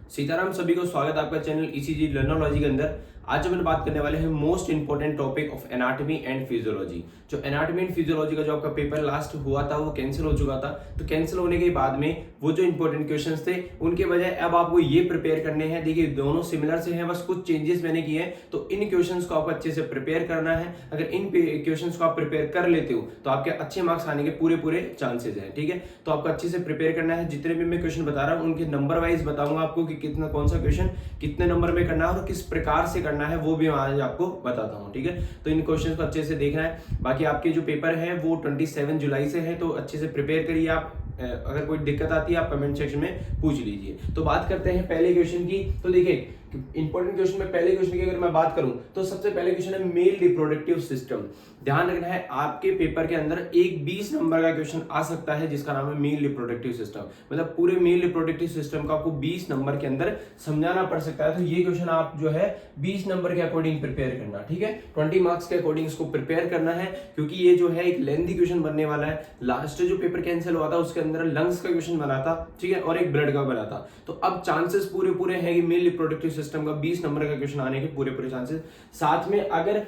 सीताराम, सभी को स्वागत है आपका चैनल ईसीजी लर्नोलॉजी के अंदर। आज अपन बात करने वाले हैं most important topic of anatomy and physiology. जो एनाटॉमी एंड फिजियोलॉजी का जो आपका पेपर लास्ट हुआ था वो कैंसिल हो चुका था। तो कैंसिल होने के बाद में वो जो इंपॉर्टेंट क्वेश्चंस थे उनके बजाय अब आपको ये प्रिपेयर करने हैं। देखिए दोनों सिमिलर से हैं, बस कुछ चेंजेस मैंने किए हैं। तो इन क्वेश्चंस को आपको अच्छे से प्रिपेयर करना है। अगर इन क्वेश्चंस को आप प्रिपेयर कर लेते हो तो आपके अच्छे मार्क्स आने के पूरे चांसेस हैं। ठीक है, तो आपको अच्छे से प्रिपेयर करना है। जितने भी मैं क्वेश्चन बता रहा हूँ उनके नंबर वाइज बताऊंगा आपको कि कितना कौन सा क्वेश्चन कितने नंबर में करना है और किस प्रकार से करना है, वो भी आज आपको बताता हूँ। ठीक है, तो इन क्वेश्चन को अच्छे से देखना है। बाकी आपके जो पेपर है वो 27 जुलाई से है, तो अच्छे से प्रिपेयर करिए आप। अगर कोई दिक्कत आती है आप कमेंट सेक्शन में पूछ लीजिए। तो बात करते हैं पहले क्वेश्चन की। तो देखिए इंपॉर्टेंट क्वेश्चन में पहले क्वेश्चन की अगर मैं बात करूं तो सबसे पहले क्वेश्चन है मेल रिप्रोडक्टिव सिस्टम। ध्यान रखना है आपके पेपर के अंदर एक 20 नंबर का क्वेश्चन आ सकता है जिसका नाम है मेल रिप्रोडक्टिव सिस्टम। मतलब पूरे मेल रिप्रोडक्टिव सिस्टम का आपको 20 नंबर के अंदर समझाना पड़ सकता है। तो ये क्वेश्चन आप जो है 20 नंबर के अकॉर्डिंग प्रिपेयर करना। ठीक है, 20 मार्क्स के अकॉर्डिंग इसको प्रिपेयर करना है, क्योंकि ये जो है एक लेंथी क्वेश्चन बनने वाला है। लास्ट जो पेपर कैंसिल हुआ था उसके अंदर लंग्स का क्वेश्चन बना था, ठीक है, और एक ब्लड का बना था। तो अब चांसेस पूरे हैं कि मेल रिप्रोडक्टिव सिस्टम का 20 नंबर का क्वेश्चन आने के पूरे चांसेस। साथ में अगर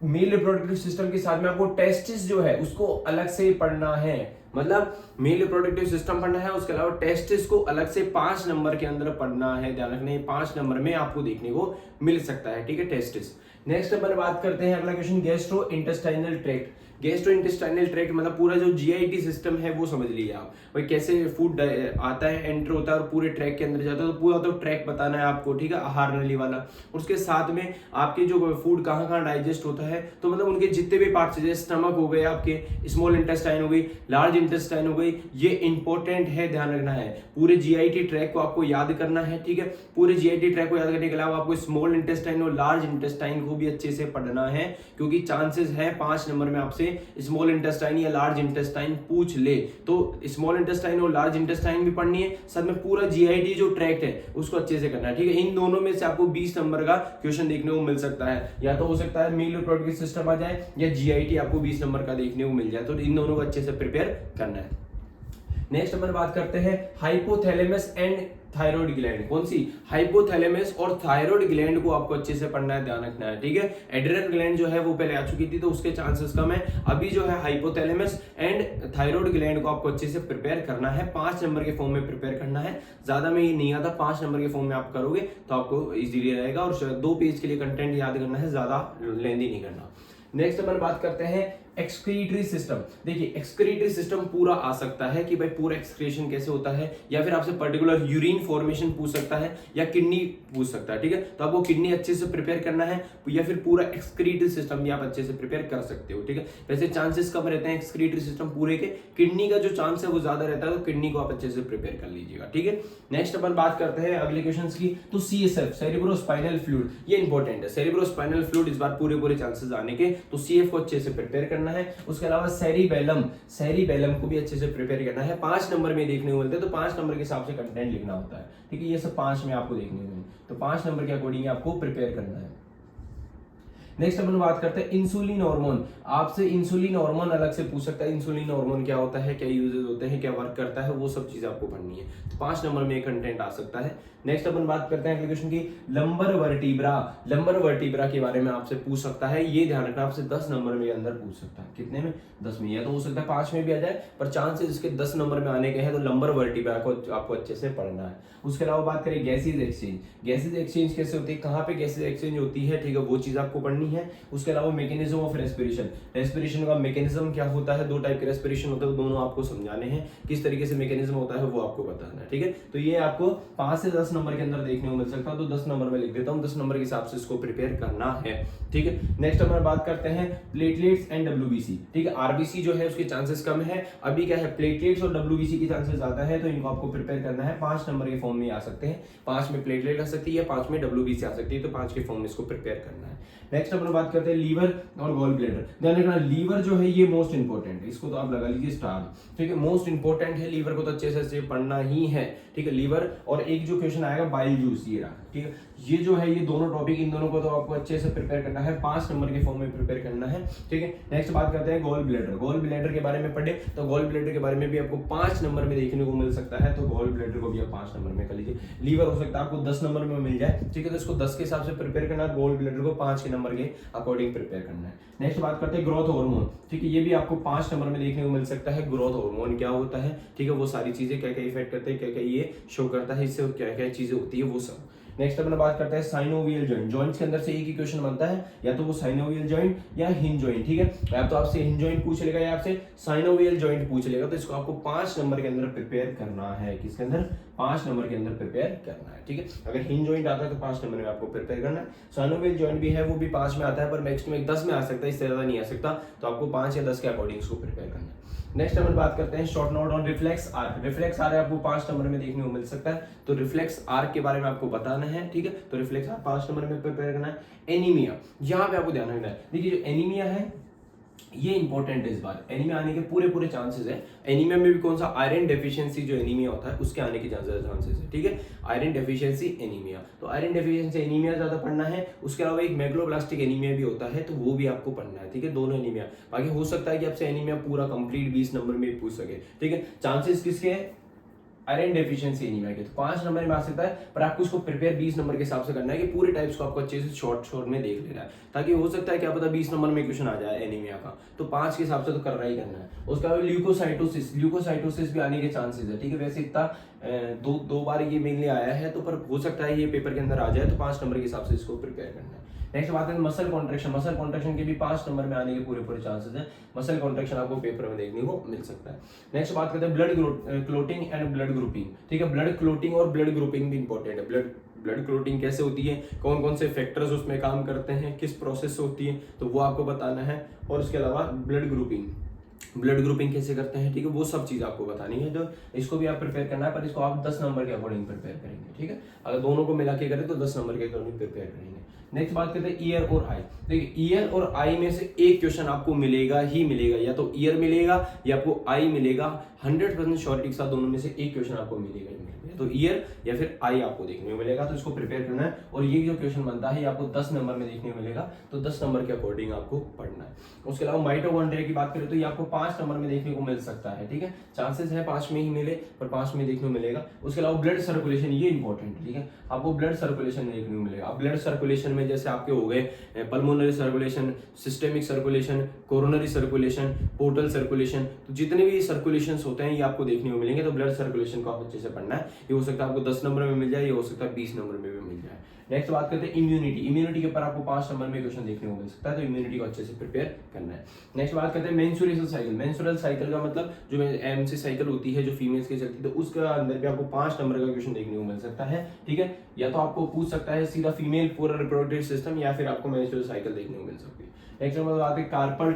मेल रिप्रोडक्टिव सिस्टम के साथ में आपको टेस्टिस जो है उसको अलग से पढ़ना है। मतलब मेल रिप्रोडक्टिव सिस्टम पढ़ना है, उसके अलावा टेस्टिस को अलग से 5 नंबर के अंदर पढ़ना है। ध्यान रखना है 5 नंबर में आपको देखने को मिल सकता है। ठीक है, टेस्टिस। नेक्स्ट अपन बात करते हैं अगला question gastro intestinal tract. Gastro intestinal tract मतलब पूरा जो जीआईटी सिस्टम है वो समझ लीजिए आप। भाई कैसे फूड आता है, एंटर होता है और पूरे ट्रैक के अंदर जाता है। तो पूरा तो ट्रैक बताना है आपको। ठीक है, आहार नली वाला। उसके साथ में आपके जो फूड कहाँ डाइजेस्ट होता है, तो मतलब उनके जितने भी पार्ट्स जैसे स्टमक हो गए, आपके स्मॉल इंटेस्टाइन हो गई, लार्ज इंटेस्टाइन हो गई, ये इंपॉर्टेंट है, ध्यान रखना है। पूरे जीआईटी ट्रैक को आपको याद करना है। ठीक है, पूरे जीआईटी ट्रैक को याद करने के अलावा आपको स्मॉल इंटेस्टाइन और लार्ज इंटेस्टाइन को भी अच्छे से पढ़ना है, क्योंकि चांसेस है 5 नंबर में आपसे स्मॉल इंटेस्टाइन या लार्ज इंटेस्टाइन पूछ ले। तो स्मॉल इंटेस्टाइन और लार्ज इंटेस्टाइन भी पढ़नी है, साथ में पूरा जीआईटी जो ट्रैक्ट है उसको अच्छे से करना है। ठीक है, इन दोनों में से आपको 20 नंबर का क्वेश्चन देखने को मिल सकता है। या तो हो सकता है मेल रिप्रोडक्टिव सिस्टम आ जाए या जीआईटी आपको 20 नंबर का देखने को मिल जाए। तो इन दोनों को अच्छे से प्रिपेयर करना है। नेक्स्ट अपन बात करते हैं हाइपोथैलेमस एंड थायराइड ग्लैंड। कौन सी? हाइपोथैलेमस और थायराइड ग्लैंड को आपको अच्छे से पढ़ना है, ध्यान रखना है। ठीक है, एड्रिनल ग्लैंड जो है वो पहले आ चुकी थी तो उसके चांसेस कम है। अभी जो है हाइपोथैलेमस एंड थायराइड ग्लैंड को आपको अच्छे से प्रिपेयर करना है। 5 नंबर के फॉर्म में प्रिपेयर करना है। ज्यादा में ये नहीं आता, 5 नंबर के फॉर्म में आप करोगे तो आपको इजीली रहेगा। और 2 पेज के लिए कंटेंट याद करना है, ज्यादा लेंदी नहीं करना। नेक्स्ट अपन बात करते हैं एक्सक्रीटरी सिस्टम। देखिए एक्सक्रीटरी सिस्टम पूरा आ सकता है कि भाई पूरा एक्सक्रीशन कैसे होता है, या फिर आपसे पर्टिकुलर यूरिन फॉर्मेशन पूछ सकता है या किडनी पूछ सकता है। ठीक है, तो आपको किडनी अच्छे से प्रिपेयर करना है या फिर पूरा एक्सक्रीटरी सिस्टम भी आप अच्छे से प्रिपेयर कर सकते हो। ठीक है, वैसे चांसेस कम रहते हैं एक्सक्रीटरी सिस्टम पूरे के, किडनी का जो चांस है वो ज्यादा रहता है, तो किडनी को आप अच्छे से प्रिपेयर कर लीजिएगा। ठीक है, नेक्स्ट अपन बात करते हैं अगले क्वेश्चन की। तो सीएसएफ सेरेब्रोस्पाइनल फ्लूइड, ये इंपॉर्टेंट है। सेरेब्रोस्पाइनल फ्लूइड इस बार पूरे चांसेस आने के, तो सीएफ को अच्छे से प्रिपेयर करना है। उसके अलावा सेरिबेलम को भी अच्छे से प्रिपेयर करना है। 5 नंबर में देखने को मिलते हैं, तो 5 नंबर के हिसाब से कंटेंट लिखना होता है। ठीक है, ये सब 5 में आपको देखने को मिले, तो 5 नंबर के अकॉर्डिंग आपको प्रिपेयर करना है। नेक्स्ट अपन बात करते हैं इंसुलिन हार्मोन। आपसे इंसुलिन हार्मोन अलग से पूछ सकता है। इंसुलिन हार्मोन क्या होता है, क्या यूजेस होते हैं, क्या वर्क करता है, वो सब चीजें आपको पढ़नी है। तो 5 नंबर में कंटेंट आ सकता है। नेक्स्ट अपन बात करते हैं एप्लीकेशन की लंबर वर्टिब्रा। लंबर वर्टिब्रा के बारे में आपसे पूछ सकता है। ये ध्यान रखना, आपसे 10 नंबर में अंदर पूछ सकता है। कितने में? 10 में। या तो हो सकता है 5 में भी आ जाए, पर चांसेस इसके 10 नंबर में आने के हैं। तो लंबर वर्टिब्रा को आपको अच्छे से पढ़ना है। उसके अलावा बात करें गैसेज एक्सचेंज। गैसेज एक्सचेंज कैसे होती है, कहाँ पे गैसेज एक्सचेंज होती है, ठीक है, वो चीज आपको पढ़नी है। उसके अलावा मैकेनिज्म ऑफ रेस्पिरेशन, रेस्पिरेशन का मैकेनिज्म क्या होता है, 2 टाइप के रेस्पिरेशन होते हैं, दोनों आपको समझाने हैं। किस तरीके से मैकेनिज्म होता है वो आपको बताना है। ठीक है, तो ये आपको 5 से 10 नंबर के अंदर देखने को मिल सकता है। तो 10 नंबर में लिख देता हूँ, 10 नंबर के हिसाब से इसको प्रिपेयर करना है। ठीक है, नेक्स्ट हम बात करते हैं प्लेटलेट्स एंड डब्ल्यूबीसी। ठीक है, आरबीसी जो है उसके चांसेस कम है। अभी क्या है, प्लेटलेट्स और डब्ल्यूबीसी के चांसेस ज्यादा है, तो इनको आपको प्रिपेयर करना है। 5 नंबर के फॉर्म में आ सकते हैं। 5 में प्लेटलेट आ सकती है, 5 में डब्ल्यूबीसी आ सकती है, तो 5 के फॉर्म में इसको प्रिपेयर करना है। नेक्स्ट अपन बात करते हैं लीवर और गॉल ब्लैडर। ध्यान रखना लीवर जो है ये मोस्ट इंपॉर्टेंट है, इसको तो आप लगा लीजिए स्टार, ठीक है, मोस्ट इंपॉर्टेंट है, लीवर को तो अच्छे से पढ़ना ही है, ठीक है, लीवर। और एक जो क्वेश्चन आएगा बाइल जूस, ये रहा, ठीक है, ये जो है ये दोनों टॉपिक, इन दोनों को तो आपको अच्छे से प्रिपेयर करना है, 5 नंबर के फॉर्म में प्रिपेयर करना है, ठीक है। नेक्स्ट बात करते हैं गॉल ब्लैडर। गॉल ब्लैडर के बारे में पढ़े तो गॉल ब्लैडर के बारे में भी आपको 5 नंबर में देखने को मिल सकता है, तो गॉल ब्लैडर को भी आप 5 नंबर में कर लीजिए। लीवर हो सकता है आपको 10 नंबर में मिल जाए, ठीक है, तो इसको 10 के हिसाब से प्रिपेयर करना है, गॉल ब्लैडर को 5 के नंबर के अकॉर्डिंग प्रिपेयर करना है। नेक्स्ट बात करते हैं ग्रोथ हार्मोन, ठीक है, ये भी आपको 5 नंबर में देखने को मिल सकता है। ग्रोथ हार्मोन क्या होता है, ठीक है, वो सारी चीजें क्या क्या इफेक्ट करते हैं, क्या क्या ये शो करता है, इससे क्या क्या चीजें होती है, वो सब। नेक्स्ट अपन बात करते हैं साइनोवियल जॉइंट। जॉइंट्स के अंदर से एक ही क्वेश्चन बनता है, या तो वो साइनोवियल जॉइंट या हिंज जॉइंट, ठीक है, या तो आपसे हिंज जॉइंट पूछ लेगा या आपसे साइनोवियल जॉइंट पूछ लेगा, तो इसको आपको 5 नंबर के अंदर प्रिपेयर करना है। किसके अंदर? 5 नंबर के अंदर प्रिपेयर करना है, ठीक है। अगर हिंज जॉइंट आता है तो 5 नंबर में आपको प्रिपेयर करना है। साइनोवियल जॉइंट भी है, वो भी 5 में आता है, पर मैक्सिमम 10 में आ सकता है, इससे ज्यादा नहीं आ सकता, तो आपको 5 या 10 के अकॉर्डिंग इसको प्रिपेयर करना है। नेक्स्ट अपन बात करते हैं short note on reflex arc. Reflex arc आपको 5 नंबर में देखने को मिल सकता है, तो रिफ्लेक्स आर्क के बारे में आपको बताना है, ठीक है, तो रिफ्लेक्स आर्क 5 नंबर में प्रिपेयर करना है। एनीमिया, यहाँ पे आपको ध्यान रखना है, देखिए जो एनीमिया है ये इंपॉर्टेंट है, इस बार एनीमिया आने के पूरे चांसेस है। एनीमिया में भी कौन सा? आयरन डेफिशिएंसी जो एनीमिया होता है उसके आने के चांसेस है, ठीक है, आयरन डेफिशिएंसी एनीमिया, तो आयरन डेफिशिएंसी एनीमिया ज्यादा पढ़ना है। उसके अलावा एक मेगलोब्लास्टिक एनीमिया भी होता है, तो वो भी आपको पढ़ना है, ठीक है, दोनों एनीमिया। बाकी हो सकता है कि आपसे एनीमिया पूरा कंप्लीट 20 नंबर में पूछ सके, ठीक है, चांसेस किसके हैं? आयरन डेफिशिएंसी एनीमिया के, तो 5 नंबर में आ सकता है, पर आपको इसको प्रिपेयर 20 नंबर के हिसाब से करना है कि पूरे टाइप्स को आपको अच्छे से शॉर्ट में देख लेना है, ताकि हो सकता है क्या पता 20 नंबर में क्वेश्चन आ जाए एनीमिया का, तो 5 के हिसाब से तो करना ही करना है। उसके बाद ल्यूकोसाइटोसिस भी आने के चांसेस है, ठीक है, वैसे इतना दो बार ये मेनली आया है, तो पर हो सकता है ये पेपर के अंदर आ जाए, तो 5 नंबर के हिसाब से इसको प्रिपेयर करना है। नेक्स्ट बात है मसल कॉन्ट्रैक्शन। मसल कॉन्ट्रैक्शन के भी 5 नंबर में आने के पूरे चांसेस हैं, मसल कॉन्ट्रैक्शन आपको पेपर में देखने को मिल सकता है। नेक्स्ट बात करते हैं blood clotting and blood grouping, ठीक है, ब्लड क्लोटिंग और ब्लड ग्रुपिंग भी इंपॉर्टेंट है। ब्लड क्लोटिंग कैसे होती है, कौन कौन से फैक्टर्स उसमें काम करते हैं, किस प्रोसेस से होती है, तो वो आपको बताना है। और उसके अलावा ब्लड ग्रुपिंग कैसे करते हैं, ठीक है, वो सब चीज आपको बतानी है, तो इसको भी आप प्रिपेयर करना है, पर इसको आप 10 नंबर के अकॉर्डिंग प्रिपेयर करेंगे, ठीक है, अगर दोनों को मिला के करें तो 10 नंबर के अकॉर्डिंग प्रिपेयर करेंगे। नेक्स्ट बात करते हैं ईयर और आई। देखिए ईयर और आई में से एक क्वेश्चन आपको मिलेगा ही मिलेगा, या तो ईयर मिलेगा या आपको आई मिलेगा, 100% श्योरिटी के साथ दोनों में से एक क्वेश्चन आपको मिलेगा ही मिलेगा, तो ईयर या फिर आई आपको देखने को मिलेगा, तो इसको प्रिपेयर करना है। और ये जो क्वेश्चन बनता है ये आपको 10 नंबर में देखने को मिलेगा, तो 10 नंबर के अकॉर्डिंग आपको पढ़ना है। उसके अलावा माइटोकॉन्ड्रिया की बात करें तो ये आपको 5 नंबर में देखने को मिल सकता है, ठीक है, चांसेस है 5 में ही मिले, पर 5 में देखने को मिलेगा। उसके अलावा ब्लड सर्कुलेशन, ये इंपॉर्टेंट, ठीक है, आपको ब्लड सर्कुलेशन देखने को मिलेगा। ब्लड सर्कुलेशन में जैसे आपके हो गए pulmonary circulation, systemic circulation, coronary circulation, portal circulation, तो जितने भी सर्कुलेशंस होते हैं ये आपको देखने को मिलेंगे, तो ब्लड सर्कुलेशन को आप अच्छे से पढ़ना है। ये हो सकता है आपको 10 नंबर में मिल जाए, ये हो सकता है 20 नंबर में भी मिल जाए। नेक्स्ट बात करते हैं इम्यूनिटी के ऊपर आपको 5 नंबर में क्वेश्चन देखने को मिल सकता है, तो इम्यूनिटी को अच्छे से प्रिपेयर करना है। नेक्स्ट बात करते हैं मेंस्ट्रुअल साइकिल का मतलब जो एमसी साइकिल होती है जो फीमेल्स की चलती है, तो उसके अंदर भी आपको 5 नंबर का क्वेश्चन देखने को मिल सकता है, ठीक है, या तो आपको पूछ सकता है सीधा फीमेल पूरा रिप्रोडक्टिव सिस्टम, या फिर आपको मेंस्ट्रुअल साइकिल देखने को मिल सकती है। नेक्स्ट नंबर बात है कार्पल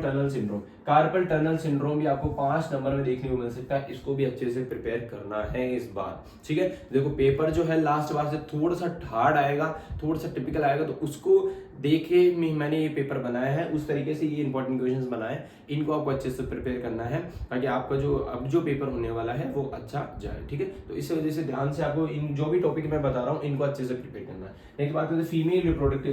टनल सिंड्रोम भी आपको 5 नंबर में देखने को मिल सकता है, इसको भी अच्छे से प्रिपेयर करना है इस बार, ठीक है। देखो पेपर जो है लास्ट बार से थोड़ा सा हार्ड आएगा, थोड़ा सा टिपिकल आएगा, तो उसको देखे मैंने ये पेपर बनाया है, उस तरीके से ये इंपॉर्टेंट क्वेश्चंस बनाए, इनको आपको अच्छे से प्रिपेयर करना है, ताकि आपका जो अब जो पेपर होने वाला है वो अच्छा जाए, ठीक है। तो इस वजह से ध्यान से आपको इन जो भी टॉपिक मैं बता रहा हूँ इनको अच्छे से प्रिपेयर करना है। नेक्स्ट बात करते हैं फीमेल रिप्रोडक्टिव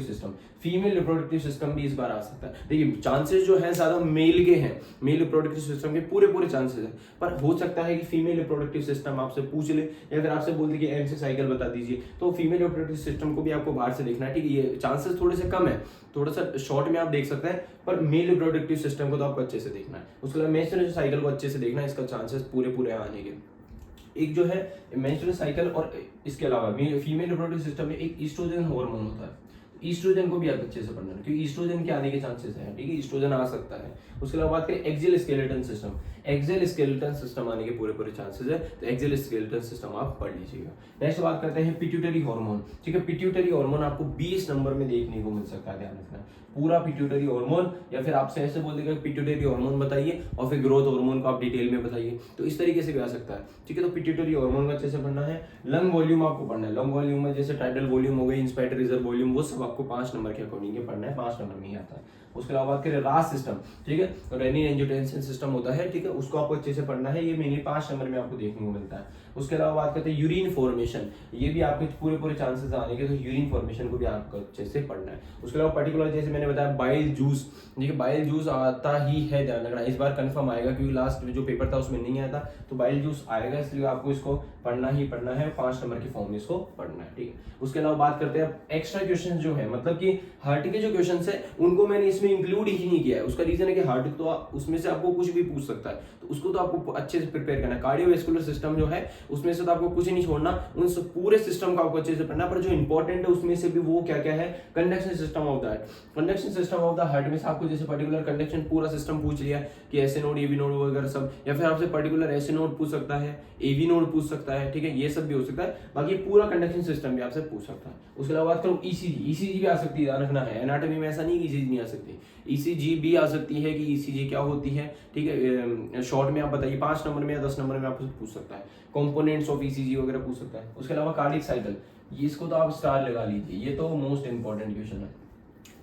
सिस्टम भी इस बार आ सकता है। देखिए चांसेस जो है ज्यादा मेल के हैं, मेल रिप्रोडक्टिव सिस्टम के पूरे चांसेस है, पर हो सकता है कि फीमेल रिप्रोडक्टिव सिस्टम आपसे पूछ ले, या फिर आपसे बोल दे कि एमसी साइकिल बता दीजिए, तो फीमेल रिप्रोडक्टिव सिस्टम को भी आपको बाहर से देखना है, ठीक है, ये चांसेस थोड़े से कम है, थोड़ा सा शॉर्ट में आप देख सकते हैं, पर मेल रिप्रोडक्टिव सिस्टम को तो आपको अच्छे से देखना है। उसके बाद मेंस्ट्रुअल साइकिल को अच्छे से देखना है, इसका चांसेस पूरे आने के। एक जो है मेंस्ट्रुअल साइकिल और इसके अलावा फीमेल रिप्रोडक्टिव सिस्टम में एक ईस्ट्रोजन हार्मोन होता है, ईस्ट्रोजन को भी आप अच्छे से पढ़ना है, क्योंकि ईस्ट्रोजन के आने के चांसेस हैं, ठीक है, ईस्ट्रोजन आ सकता है। उसके अलावा बात करें axial skeleton system. Axial skeleton system आने के पूरे पूरे चांसेस है, तो एक्सेल स्केलेटन सिस्टम आप पढ़ लीजिएगा। नेक्स्ट बात करते हैं पिट्यूटरी हार्मोन। ठीक है, पिट्यूटरी हार्मोन आपको 20 नंबर में देखने को मिल सकता है, ध्यान रखना। पूरा पिट्यूटरी हार्मोन, या फिर आपसे ऐसे बोल देगा पिट्यूटरी हार्मोन बताइए और फिर ग्रोथ हार्मोन को आप डिटेल में बताइए, तो इस तरीके से भी आ सकता है। ठीक है, तो पिट्यूटरी हार्मोन का अच्छे से पढ़ना है। लंग वॉल्यूम आपको पढ़ना है। लंग वॉल्यूम में जैसे टाइडल वॉल्यूम हो गई, इंस्पायर्ड रिजर्व वॉल्यूम, वो सब आपको 5 नंबर के अकॉर्डिंग पढ़ना है, 5 नंबर में ही आता है। उसके अलावा बात करें रास सिस्टम, ठीक है, रेनिन एंजियोटेंसिन सिस्टम होता है, ठीक है, उसको आपको अच्छे से पढ़ना है, ये मेनली 5 नंबर में आपको देखने को मिलता है। उसके अलावा बात करते हैं यूरिन फॉर्मेशन, ये भी आपके पूरे पूरे चांसेस आने के, तो यूरिन फॉर्मेशन को भी आपको अच्छे से पढ़ना है। उसके अलावा पर्टिकुलर जैसे मैंने बताया बाइल जूस, ठीक है, बाइल जूस आता ही है, ध्यान रखना, इस बार कंफर्म आएगा क्योंकि लास्ट जो पेपर था उसमें नहीं आया था, तो बाइल जूस आएगा, इसलिए आपको इसको पढ़ना ही पढ़ना है, 5 नंबर की फॉर्म में इसको पढ़ना है। ठीक है, उसके अलावा बात करते हैं एक्स्ट्रा क्वेश्चन जो है, मतलब कि हार्ट के जो क्वेश्चन है उनको मैंने इसमें इंक्लूड ही नहीं किया है। उसका रीजन है कि हार्ट तो उसमें से आपको कुछ भी पूछ सकता है, तो उसको तो आपको अच्छे से प्रिपेयर करना है। कार्डियोवैस्कुलर सिस्टम जो है उसमें से तो आपको कुछ नहीं छोड़ना, उन पूरे सिस्टम को आपको अच्छे से पढ़ना, पर जो इंपॉर्टेंट है उसमें से भी वो क्या क्या है, conduction system of the heart. Conduction system of the heart में से आपको जैसे पर्टिकुलर कंडक्शन पूरा सिस्टम पूछ लिया कि ऐसे नोड, एवी नोड वगैरह सब, या फिर आपसे पर्टिकुलर ऐसे नोड पूछ सकता है, एवी नोड पूछ सकता है, ठीक है, ये सब भी हो सकता है। बाकी पूरा कंडक्शन सिस्टम भी आपसे पूछ सकता है। उसके अलावा बात करूं ईसीजी, ईसीजी भी आ सकती है, ध्यान रखना है, एनाटॉमी में ऐसा नहीं कि ईसीजी नहीं आ सकती, ईसीजी भी आ सकती है कि ईसीजी क्या होती है। ठीक है, शॉर्ट में आप बताइए, 5 नंबर में या 10 नंबर में आपसे पूछ सकता है, कंपोनेंट्स ऑफ ईसीजी वगैरह पूछ सकता है। उसके अलावा कार्डिक साइकिल, इसको तो आप स्टार लगा लीजिए, ये तो मोस्ट इंपॉर्टेंट क्वेश्चन है।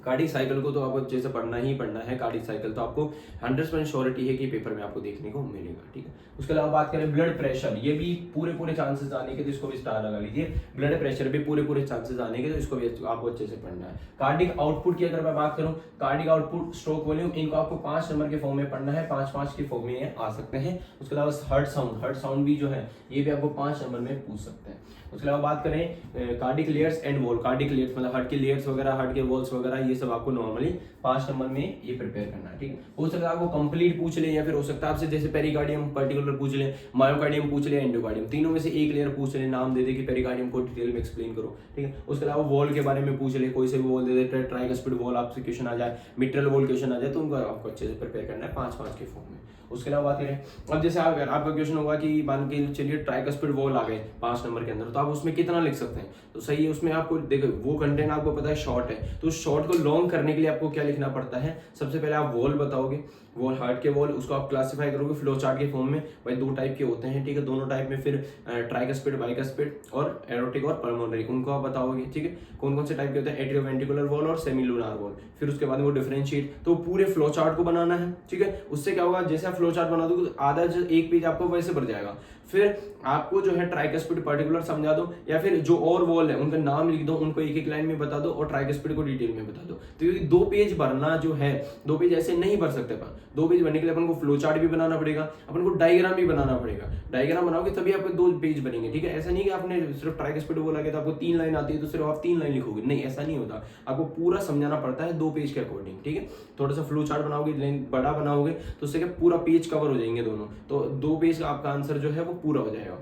कार्डिक साइकिल को तो आपको अच्छे से पढ़ना ही पढ़ना है। कार्डिक साइकिल तो आपको 100% श्योरिटी है कि पेपर में आपको देखने को मिलेगा। ठीक है, उसके अलावा बात करें ब्लड प्रेशर, ये भी पूरे पूरे चांसेस आने के, तो इसको भी स्टार लगा लीजिए। ब्लड प्रेशर भी पूरे पूरे चांसेस आने के, तो इसको भी आपको अच्छे से पढ़ना है। कार्डिक आउटपुट की अगर मैं बात करूं, कार्डिक आउटपुट, स्ट्रोक वॉल्यूम, इनको आपको 5 नंबर के फॉर्म में पढ़ना है, 5-5 के फॉर्म में आ सकते हैं। उसके अलावा हार्ट साउंड, हार्ट साउंड भी जो है ये भी आपको 5 नंबर में पूछ सकते हैं। उसके अलावा बात करें cardiac layers and wall, cardiac layers मतलब हार्ट के लेयर्स वगैरह, हार्ट के वॉल्स वगैरह, ये सब आपको नॉर्मली 5 नंबर में ये प्रिपेयर करना है। ठीक है, हो सकता है आपको कंप्लीट पूछ ले, या फिर हो सकता है आपसे जैसे पेरिकार्डियम पर्टिकुलर पूछ ले, मायोकार्डियम पूछ ले, एंडोकार्डियम, तीनों में से एक लेयर पूछ ले, नाम दे दे कि पेरिकार्डियम को डिटेल में एक्सप्लेन करो। ठीक है, उसके अलावा वॉल के बारे में पूछ ले, कोई से भी वॉल दे दे, ट्राइकस्पिड वॉल आपसे क्वेश्चन आ जाए, मिट्रल वॉल क्वेश्चन आ जाए, तो उनको आपको अच्छे से प्रिपेयर करना है 5-5 के फॉर्म में। उसके अलावा बात करें, अब जैसे अगर आपका क्वेश्चन होगा कि मान के चलिए ट्राइकस्पिड वॉल आ गए 5 नंबर के अंदर, तो आप उसमें कितना लिख सकते हैं, तो सही है, उसमें आपको देखो वो कंटेंट आपको पता है शॉर्ट है, तो उस शॉर्ट को लॉन्ग करने के लिए आपको क्या लिखना पड़ता है, सबसे पहले आप वॉल बताओगे, वॉल हार्ट के वॉल, उसको आप क्लासिफाई करोगे फ्लो चार्ट के फॉर्म में, भाई 2 टाइप के होते हैं। ठीक है, दोनों टाइप में फिर ट्राइकस्पिड, बाइकस्पिड और एरोटिक और पल्मोनरी, उनको आप बताओगे। ठीक है, कौन कौन से टाइप के होते हैं, एट्रियोवेंट्रिकुलर वॉल और सेमीलुनार वॉल, फिर उसके बाद वो डिफरेंशिएट, तो पूरे फ्लो चार्ट को बनाना है। ठीक है, उससे क्या होगा, जैसे आप फ्लो चार्ट बना दोगे तो आधा जो 1 पेज आपको वैसे भर जाएगा, फिर आपको जो है ट्राइकस्पिड पर्टिकुलर समझा दो, या फिर जो और वॉल है उनका नाम लिख दो, उनको एक एक लाइन में बता दो, और ट्राइकस्पिड को डिटेल में बता दो। तो क्योंकि 2 पेज भरना जो है, 2 पेज ऐसे नहीं भर सकते अपन, 2 पेज भरने के लिए अपन को फ्लो चार्ट भी बनाना पड़ेगा, अपन को डायग्राम भी बनाना पड़ेगा, डायग्राम बनाओगे तभी आपको 2 पेज बनेंगे। ठीक है, ऐसा नहीं कि आपने सिर्फ ट्राइकस्पिड बोला कि तो आपको 3 लाइन आती है तो सिर्फ आप 3 लाइन लिखोगे, नहीं, ऐसा नहीं होता, आपको पूरा समझाना पड़ता है 2 पेज के अकॉर्डिंग। ठीक है, थोड़ा सा फ्लो चार्ट बनाओगे, बड़ा बनाओगे तो उससे क्या पूरा पेज कवर हो जाएंगे दोनों, तो 2 पेज का आपका आंसर जो है वो पूरा हो जाएगा।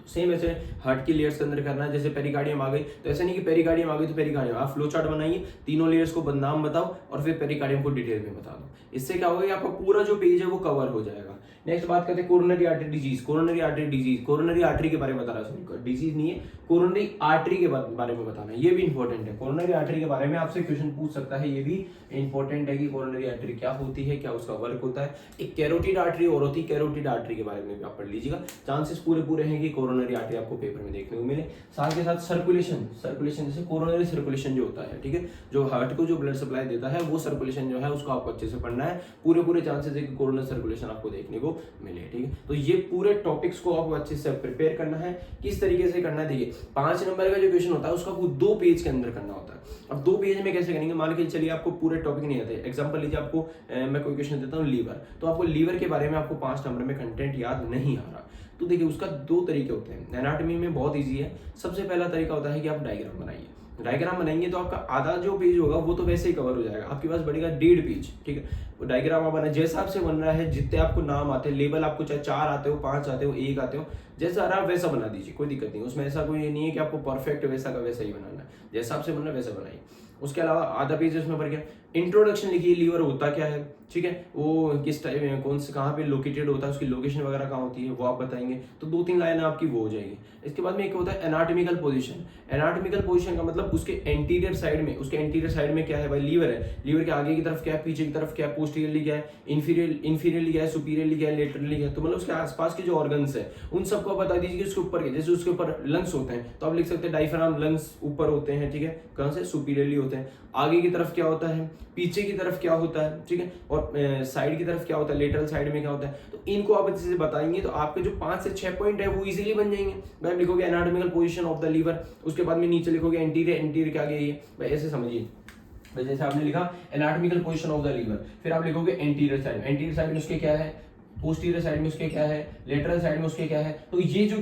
सेम ऐसे हार्ट की लेयर्स के अंदर करना है, जैसे पेरिकार्डियम आ गई, तो ऐसा नहीं कि पेरिकार्डियम आ गई तो पेरिकार्डियम, आप फ्लो चार्ट बनाइए, तीनों लेयर्स को नाम बताओ और फिर पेरिकार्डियम को डिटेल में बता दो। इससे क्या होगा कि आपका पूरा जो पेज है वो कवर हो जाएगा। नेक्स्ट बात करते हैं coronary artery disease. Coronary artery disease, coronary artery के बारे में बता रहा हूँ, डिजीज नहीं है, कोरोनरी आर्टरी के बारे में बताना है, ये भी इंपॉर्टेंट है। कोरोनरी आर्टरी के बारे में आपसे क्वेश्चन पूछ सकता है, ये भी इंपॉर्टेंट है कि कोरोनरी आर्टरी क्या होती है, क्या उसका वर्क होता है। एक कैरोटिड आर्टरी और होती है, कैरोटिड आर्टरी के बारे में भी आप पढ़ लीजिएगा, चांसेस पूरे हैं कि कोरोनरी आर्टरी आपको पेपर में देखने को मिले। साथ के साथ सर्कुलेशन, जैसे कोरोनरी सर्कुलेशन जो होता है, ठीक है, जो हार्ट को जो ब्लड सप्लाई देता है, वो सर्कुलेशन जो है उसको आपको अच्छे से पढ़ना है, पूरे चांसेस है कि कोरोनरी सर्कुलेशन आपको देखने को मिले। ठीक है, तो ये पूरे टॉपिक्स को आपको अच्छे से प्रिपेयर करना है। किस तरीके से करना है, देखिए 5 नंबर का जो क्वेश्चन होता है उसको आपको 2 पेज के अंदर करना होता है। अब 2 पेज में कैसे करेंगे, मान के चलिए आपको पूरे टॉपिक नहीं आते, एग्जांपल लीजिए आपको मैं कोई क्वेश्चन देता हूँ लीवर, तो आपको लीवर के बारे में आपको 5 नंबर में कंटेंट याद नहीं आ रहा, तो देखिए उसका 2 तरीके होते हैं। एनाटॉमी में बहुत ईजी है, सबसे पहला तरीका होता है कि आप डायग्राम बनाइए, डायग्राम बनाएंगे तो आपका आधा जो पेज होगा वो तो वैसे ही कवर हो जाएगा, आपके पास बढ़ेगा 1.5 पेज। ठीक है, डायग्राम आप बना जैसा आपसे बन रहा है, जितने आपको नाम आते हैं, लेबल आपको चाहे 4 आते हो, 5 आते हो, 1 आते हो, जैसा आ रहा है वैसा बना दीजिए, कोई दिक्कत नहीं। उसमें ऐसा कोई नहीं है कि आपको परफेक्ट वैसा का वैसा ही बनाना है, जैसा आपसे बनना है वैसा बनाइए। उसके अलावा आधा पेज उसमें भर गया। इंट्रोडक्शन लिखिए, लीवर होता क्या है, ठीक है, वो किस टाइप में, कौन से, कहाँ पे लोकेटेड होता है, उसकी लोकेशन वगैरह कहाँ होती है वो आप बताएंगे, तो 2-3 लाइन आपकी वो हो जाएगी। इसके बाद में एक होता है एनाटॉमिकल पोजीशन। एनाटॉमिकल पोजीशन का मतलब उसके एंटीरियर साइड में, उसके एंटीरियर साइड में क्या है भाई, लीवर है, लीवर के आगे की तरफ क्या है, पीछे की तरफ क्या है, पोस्टीरियरली क्या है, इंफीरियरली क्या है, सुपीरियरली क्या है, लेटरली क्या है, तो मतलब उसके आसपास के जो ऑर्गन्स है उन सबको बता दीजिए कि उसके ऊपर के, जैसे उसके ऊपर लंग्स होते हैं तो आप लिख सकते हैं डायफ्राम, लंग्स ऊपर होते हैं, ठीक है, कहाँ से, सुपीरियरली होते हैं। आगे की तरफ क्या होता है, पीछे की तरफ क्या होता है, ठीक है, और साइड की तरफ क्या होता है, लेटरल साइड में क्या होता है, तो इनको आप अच्छे से बताएंगे तो आपके जो 5 से 6 पॉइंट है वो इजीली बन जाएंगे। भाई आप लिखोगे anatomical position of the liver, उसके बाद में नीचे लिखोगे एंटीरियर, एंटीरियर क्या आगे ये, भाई ऐसे समझिए। जैसे आपने लिखा anatomical position of the liver, फिर आप लिखोगे एंटीरियर साइड, एंटीरियर साइड में उसके क्या है, पोस्टीरियर साइड में उसके क्या है, लेटरल साइड में उसके क्या है। तो ये जो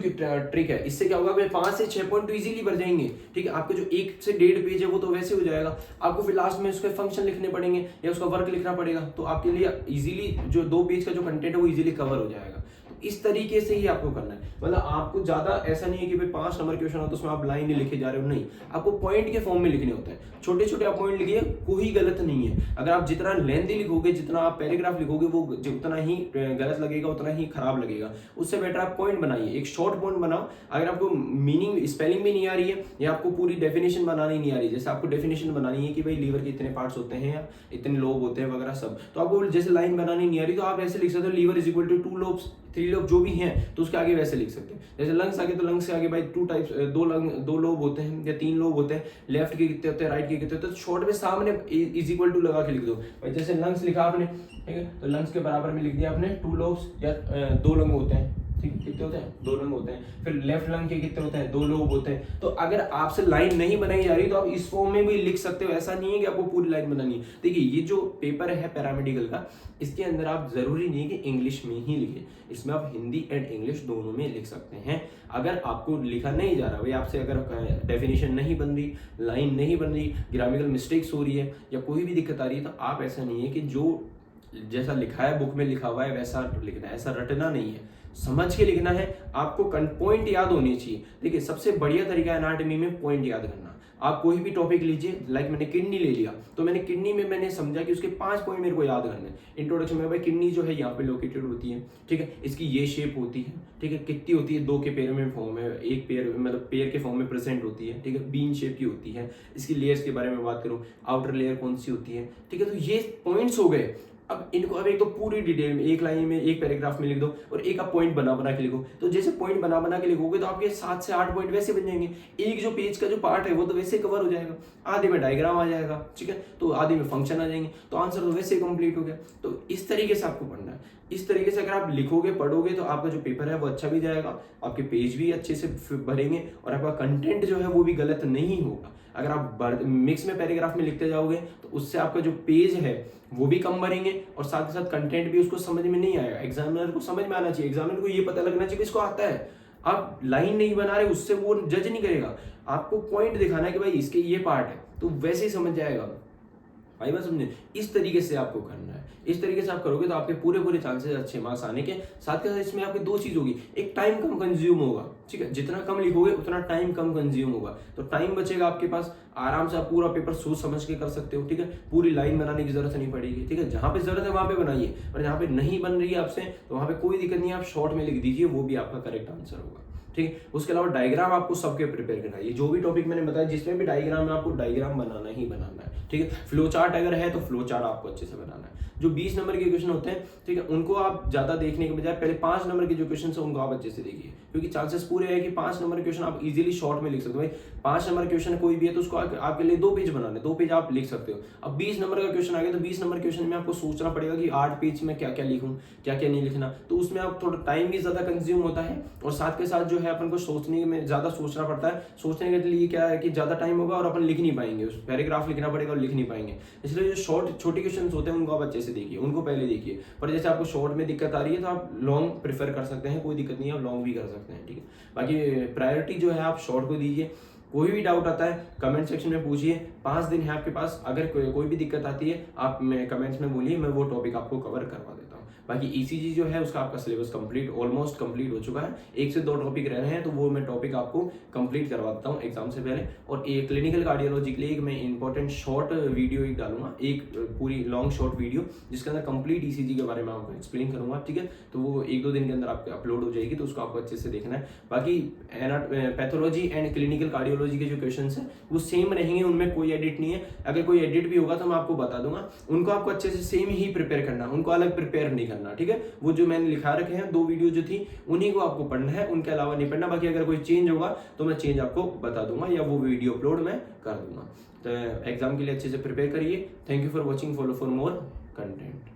ट्रिक है इससे क्या होगा, 5 से 6 पॉइंट तो इजीली भर जाएंगे, ठीक है। आपके जो 1 से 1.5 पेज है वो तो वैसे हो जाएगा, आपको फिर लास्ट में उसके फंक्शन लिखने पड़ेंगे या उसका वर्क लिखना पड़ेगा, तो आपके लिए इजीली जो 2 पेज का जो कंटेंट है वो इजीली कवर हो जाएगा। इस तरीके से ही आपको करना है, मतलब आपको ज्यादा ऐसा नहीं है कि भाई 5 नंबर क्वेश्चन हो तो उसमें आप लाइन नहीं लिखे जा रहे हो, नहीं, आपको पॉइंट के फॉर्म में लिखने होते हैं। छोटे छोटे आप पॉइंट लिखिए, कोई गलत नहीं है। अगर आप जितना लेंथी लिखोगे, जितना आप पैराग्राफ लिखोगे वो उतना ही गलत लगेगा, उतना ही खराब लगेगा। उससे बेटर आप पॉइंट बनाइए, एक शॉर्ट पॉइंट बनाओ। अगर आपको मीनिंग स्पेलिंग भी नहीं आ रही है या आपको पूरी डेफिनेशन बनानी नहीं आ रही है, जैसे आपको डेफिनेशन बनानी है कि भाई लीवर के इतने पार्ट्स होते हैं या इतने लोब होते हैं वगैरह सब, तो आपको जैसे लाइन बनानी नहीं आ रही तो आप ऐसे लिख सकते हो, liver is equal to 2 lobes, 3 lobe जो भी हैं, तो उसके आगे वैसे लिख सकते हैं। जैसे लंग्स आगे, तो लंग्स के आगे भाई 2 टाइप्स, 2 लोब होते हैं या 3 लोब होते हैं, लेफ्ट के कितने होते हैं, राइट के कितने होते हैं, तो शॉर्ट में सामने इज इक्वल टू लगा के लिख दो भाई। जैसे लंग्स लिखा आपने, ठीक है, तो लंग्स के बराबर में लिख दिया आपने 2 लोब्स या 2 लंग होते हैं, ठीक है, कितने होते हैं, 2 लंग होते हैं। फिर लेफ्ट लंग के कितने होते हैं, 2 लोब होते हैं। तो अगर आपसे लाइन नहीं बनाई जा रही तो आप इस फॉर्म में भी लिख सकते हो, ऐसा नहीं है कि आपको पूरी लाइन बनानी है। देखिए ये जो पेपर है पैरामेडिकल का, इसके अंदर आप जरूरी नहीं है कि इंग्लिश में ही लिखे, इसमें आप हिंदी एंड इंग्लिश दोनों में लिख सकते हैं। अगर आपको लिखा नहीं जा रहा, भाई आपसे अगर डेफिनेशन नहीं बन रही, लाइन नहीं बन रही, ग्रामेटिकल मिस्टेक्स हो रही है या कोई भी दिक्कत आ रही है, तो आप ऐसा नहीं है कि जो जैसा लिखा है बुक में लिखा हुआ है वैसा लिखना है, ऐसा रटना नहीं है, समझ के लिखना है। आपको पॉइंट याद होने चाहिए। देखिए सबसे बढ़िया तरीका है एनाटॉमी में पॉइंट याद करना। आप कोई भी टॉपिक लीजिए, लाइक मैंने किडनी ले लिया, तो मैंने किडनी में मैंने समझा कि उसके 5 पॉइंट मेरे को याद करने हैं। इंट्रोडक्शन में भाई किडनी जो है यहाँ पे लोकेटेड होती है, ठीक है, इसकी ये शेप होती है, ठीक है, कितनी होती है, 2 के पैर में फॉर्म है, एक पैर मतलब पैर के फॉर्म में प्रेजेंट होती है, ठीक है, बीन शेप की होती है। इसकी लेयर्स के बारे में बात करूँ, आउटर लेयर कौन सी होती है, ठीक है, तो ये पॉइंट्स हो गए। अब इनको अब एक तो पूरी डिटेल में एक लाइन में एक पैराग्राफ में लिख दो और एक आप पॉइंट बना बना के लिखो। तो जैसे पॉइंट बना बना के लिखोगे तो आपके 7 से 8 पॉइंट वैसे बन जाएंगे। एक जो पेज का जो पार्ट है वो तो वैसे कवर हो जाएगा, आधे में डायग्राम आ जाएगा, ठीक है, तो आधे में फंक्शन आ जाएंगे, तो आंसर तो वैसे कंप्लीट हो गया। तो इस तरीके से आपको पढ़ना है। इस तरीके से अगर आप लिखोगे पढ़ोगे तो आपका जो पेपर है वो अच्छा भी जाएगा, आपके पेज भी अच्छे से भरेंगे और आपका कंटेंट जो है वो भी गलत नहीं होगा। अगर आप मिक्स में पैराग्राफ में लिखते जाओगे तो उससे आपका जो पेज है वो भी कम भरेंगे और साथ ही साथ कंटेंट भी उसको समझ में नहीं आएगा। एग्जामिनर को समझ में आना चाहिए, एग्जामिनर को ये पता लगना चाहिए कि इसको आता है। आप लाइन नहीं बना रहे उससे वो जज नहीं करेगा, आपको पॉइंट दिखाना है कि भाई इसके ये पार्ट है, तो वैसे ही समझ जाएगा। भाई बात समझे, इस तरीके से आपको करना है। इस तरीके से आप करोगे तो आपके पूरे चांसेस अच्छे मार्क्स आने के। साथ के साथ इसमें आपके 2 चीज होगी, एक टाइम कम कंज्यूम होगा, ठीक है, जितना कम लिखोगे उतना टाइम कम कंज्यूम होगा, तो टाइम बचेगा आपके पास, आराम से आप पूरा पेपर सोच समझ के कर सकते हो, ठीक है, पूरी लाइन बनाने की जरूरत नहीं पड़ेगी, ठीक है, जहां पे जरूरत है वहां पे बनाइए और जहां पे नहीं बन रही है आपसे तो वहां पे कोई दिक्कत नहीं है, आप शॉर्ट में लिख दीजिए, वो भी आपका करेक्ट आंसर होगा, ठीक है। उसके अलावा डायग्राम आपको सबके प्रिपेयर करना है। ये जो भी टॉपिक मैंने बताया जिसमें भी डायग्राम है आपको डायग्राम बनाना ही बनाना है, ठीक है। फ्लो चार्ट अगर है तो फ्लो चार्ट आपको अच्छे से बनाना है। जो 20 नंबर के क्वेश्चन होते हैं, ठीक है, उनको आप ज्यादा देखने के बजाय पहले 5 नंबर के जो क्वेश्चन है उनको आप अच्छे से देखिए, क्योंकि चांसेस पूरे है कि 5 नंबर क्वेश्चन आप इजीली शॉर्ट में लिख सकते हो। भाई 5 नंबर क्वेश्चन कोई भी है तो उसको आपके लिए 2 पेज बनाने, 2 पेज आप लिख सकते हो। अब 20 नंबर का क्वेश्चन आ गया तो 20 नंबर क्वेश्चन में आपको सोचना पड़ेगा कि 8 पेज में क्या क्या लिखूं, क्या क्या नहीं लिखना, तो उसमें आप थोड़ा टाइम भी ज्यादा कंज्यूम होता है और साथ के साथ जो है अपन को सोचने में ज्यादा सोचना पड़ता है। सोचने के लिए क्या है कि ज्यादा टाइम होगा और अपन लिख नहीं पाएंगे, उस पैराग्राफ लिखना पड़ेगा और लिख नहीं पाएंगे। इसलिए जो छोटे क्वेश्चन होते हैं उनको आप अच्छे से देखिए, उनको पहले देखिए। पर जैसे आपको शॉर्ट में दिक्कत आ रही है तो आप लॉन्ग प्रेफर कर सकते हैं, कोई दिक्कत नहीं है, आप लॉन्ग भी कर सकते हैं, ठीक है। बाकी प्रायोरिटी जो है आप शॉर्ट को दीजिए। कोई भी डाउट आता है कमेंट सेक्शन में पूछिए, 5 दिन है आपके पास। अगर कोई भी दिक्कत आती है आप कमेंट्स में बोलिए, मैं वो टॉपिक आपको कवर करवा देता हूँ। बाकी ईसीजी जो है उसका आपका सिलेबस कंप्लीट ऑलमोस्ट कंप्लीट हो चुका है, 1 से 2 टॉपिक रह रहे हैं, तो वो मैं टॉपिक आपको कंप्लीट करवा देता हूँ एग्जाम से पहले। और एक क्लिनिकल कार्डियोलॉजी के लिए एक मैं इंपॉर्टेंट शॉर्ट वीडियो एक डालूंगा, एक पूरी लॉन्ग शॉर्ट वीडियो जिसके अंदर कंप्लीट ईसीजी के बारे में आपको एक्सप्लेन करूंगा, ठीक है। तो वो 1-2 दिन के अंदर आपके अपलोड हो जाएगी, तो उसको आपको अच्छे से देखना है। बाकी पैथोलॉजी एंड क्लिनिकल कार्डियोलॉजी के जो क्वेश्चन है वो सेम रहेंगे, उनमें कोई एडिट नहीं है। अगर कोई एडिट भी होगा तो मैं आपको बता दूंगा, उनको आपको अच्छे से सेम ही प्रिपेयर करना, उनको अलग प्रिपेयर नहीं करना, ठीक है। वो जो मैंने लिखा रखे हैं 2 वीडियो जो थी उन्हीं को आपको पढ़ना है, उनके अलावा नहीं पढ़ना। बाकी अगर कोई चेंज होगा तो मैं चेंज आपको बता दूंगा या वो वीडियो अपलोड मैं कर दूंगा। तो एग्जाम के लिए अच्छे से प्रिपेयर करिए। Thank you for watching, follow for more content.